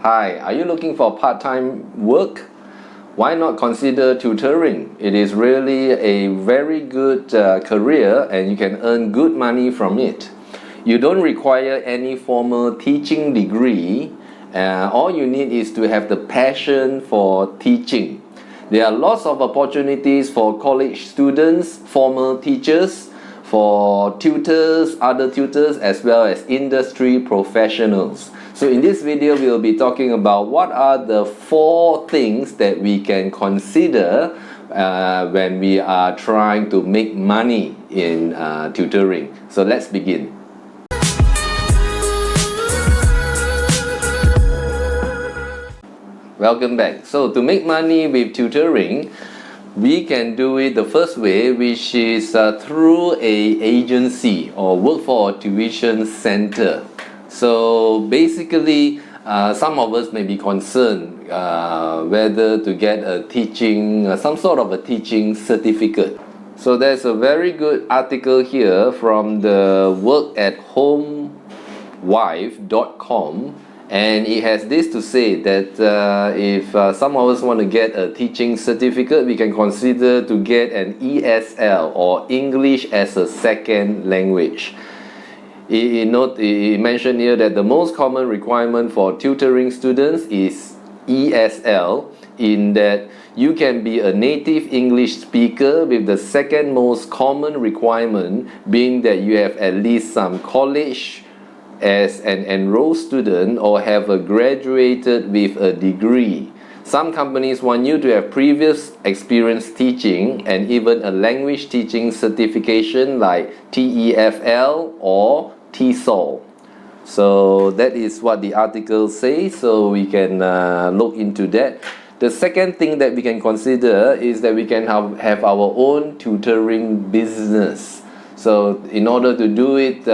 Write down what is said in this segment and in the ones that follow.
Hi, are you looking for part-time work? Why not consider tutoring? It is really a very good career and you can earn good money from it. You don't require any formal teaching degree. All you need is to have the passion for teaching. There are lots of opportunities for college students, former teachers, for tutors, other tutors, as well as industry professionals. So in this video, we will be talking about what are the 4 things that we can consider when we are trying to make money in tutoring. So let's begin. Welcome back. So to make money with tutoring, we can do it the first way, which is through an agency or work for a tuition center. So basically, some of us may be concerned whether to get a teaching, some sort of a teaching certificate. So there's a very good article here from the workathomwife.com, and it has this to say that if some of us want to get a teaching certificate, we can consider to get an ESL or English as a second language. It mentioned here that the most common requirement for tutoring students is ESL, in that you can be a native English speaker, with the second most common requirement being that you have at least some college as an enrolled student or have graduated with a degree. Some companies want you to have previous experience teaching and even a language teaching certification like TEFL or TESOL. So that is what the article says, so we can look into that. The second thing that we can consider is that we can have our own tutoring business. So in order to do it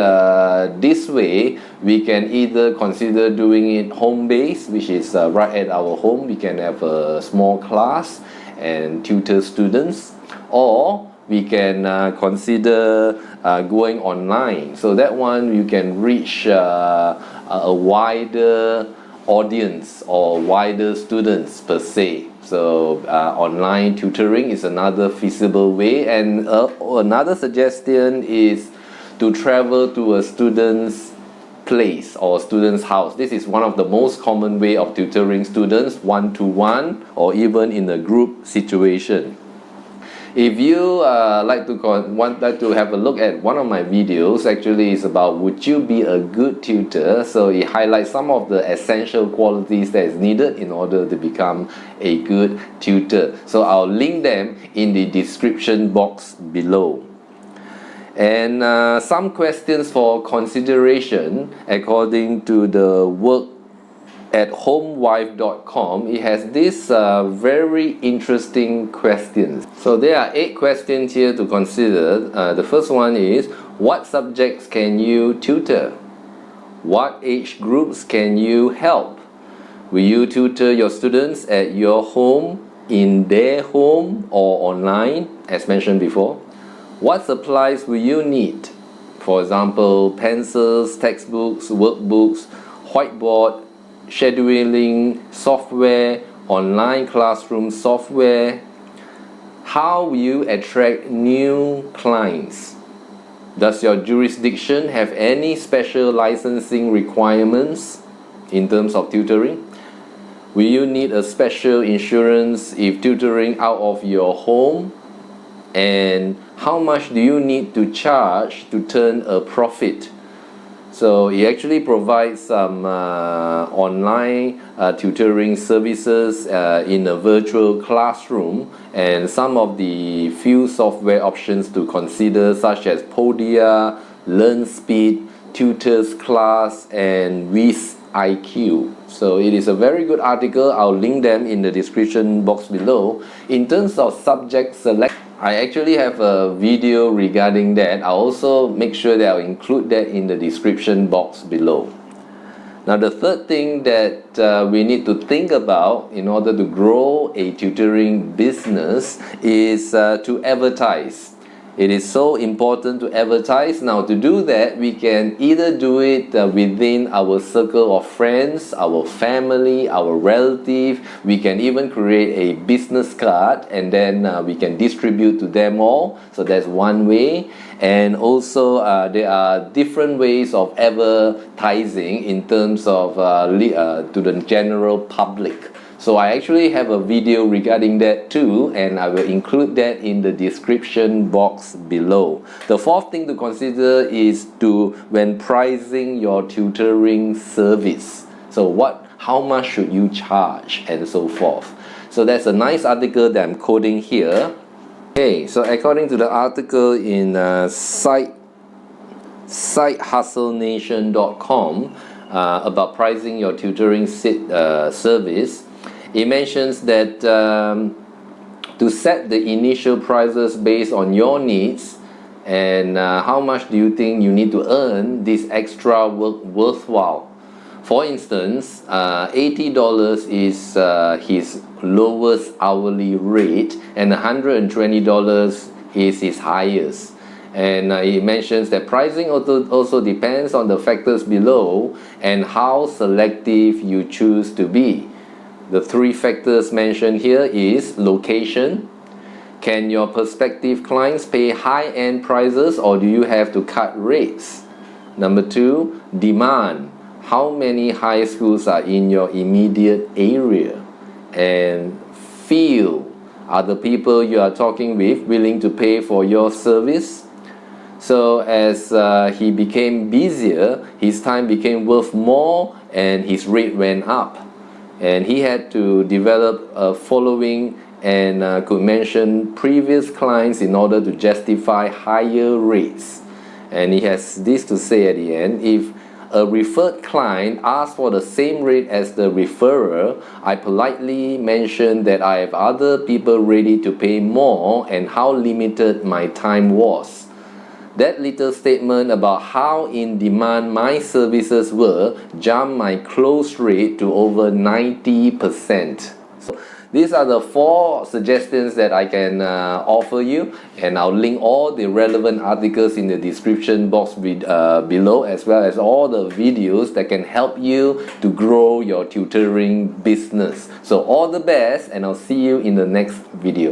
this way, we can either consider doing it home-based, which is right at our home. We can have a small class and tutor students, or we can consider going online. So that one you can reach a wider audience or wider students per se. So online tutoring is another feasible way, and another suggestion is to travel to a student's place or student's house. This is one of the most common way of tutoring students, one-to-one or even in a group situation. If you like to have a look at one of my videos, actually is about would you be a good tutor? So it highlights some of the essential qualities that is needed in order to become a good tutor. So I'll link them in the description box below. And some questions for consideration according to the workathomwife.com. It has this very interesting questions. So there are 8 questions here to consider. The first one is, what subjects can you tutor? What age groups can you help? Will you tutor your students at your home, in their home, or online, as mentioned before? What supplies will you need? For example, pencils, textbooks, workbooks, whiteboard, scheduling software, online classroom software. How will you attract new clients? Does your jurisdiction have any special licensing requirements in terms of tutoring? Will you need a special insurance if tutoring out of your home? And how much do you need to charge to turn a profit? So it actually provides some online tutoring services in a virtual classroom, and some of the few software options to consider, such as Podia, LearnSpeed, Tutors Class, and WizIQ. So it is a very good article. I'll link them in the description box below. In terms of subject select, I actually have a video regarding that. I'll also make sure that I'll include that in the description box below. Now the third thing that we need to think about in order to grow a tutoring business is to advertise. It is so important to advertise. Now, to do that, we can either do it within our circle of friends, our family, our relative. We can even create a business card and then we can distribute to them all. So that's one way. And also there are different ways of advertising in terms of to the general public. So I actually have a video regarding that too, and I will include that in the description box below. The fourth thing to consider is when pricing your tutoring service. So how much should you charge and so forth. So that's a nice article that I'm quoting here. Okay, so according to the article in sitehustlenation.com about pricing your tutoring service, it mentions that to set the initial prices based on your needs and how much do you think you need to earn this extra work worthwhile. For instance, $80 is his lowest hourly rate and $120 is his highest. And it mentions that pricing also depends on the factors below and how selective you choose to be. The three factors mentioned here is location. Can your prospective clients pay high-end prices or do you have to cut rates? Number two, demand. How many high schools are in your immediate area? And feel. Are the people you are talking with willing to pay for your service? So as he became busier, his time became worth more and his rate went up. And he had to develop a following and could mention previous clients in order to justify higher rates. And he has this to say at the end: if a referred client asks for the same rate as the referrer, I politely mention that I have other people ready to pay more and how limited my time was. That little statement about how in demand my services were jumped my close rate to over 90%. So these are the 4 suggestions that I can offer you, and I'll link all the relevant articles in the description box below, as well as all the videos that can help you to grow your tutoring business. So all the best, and I'll see you in the next video.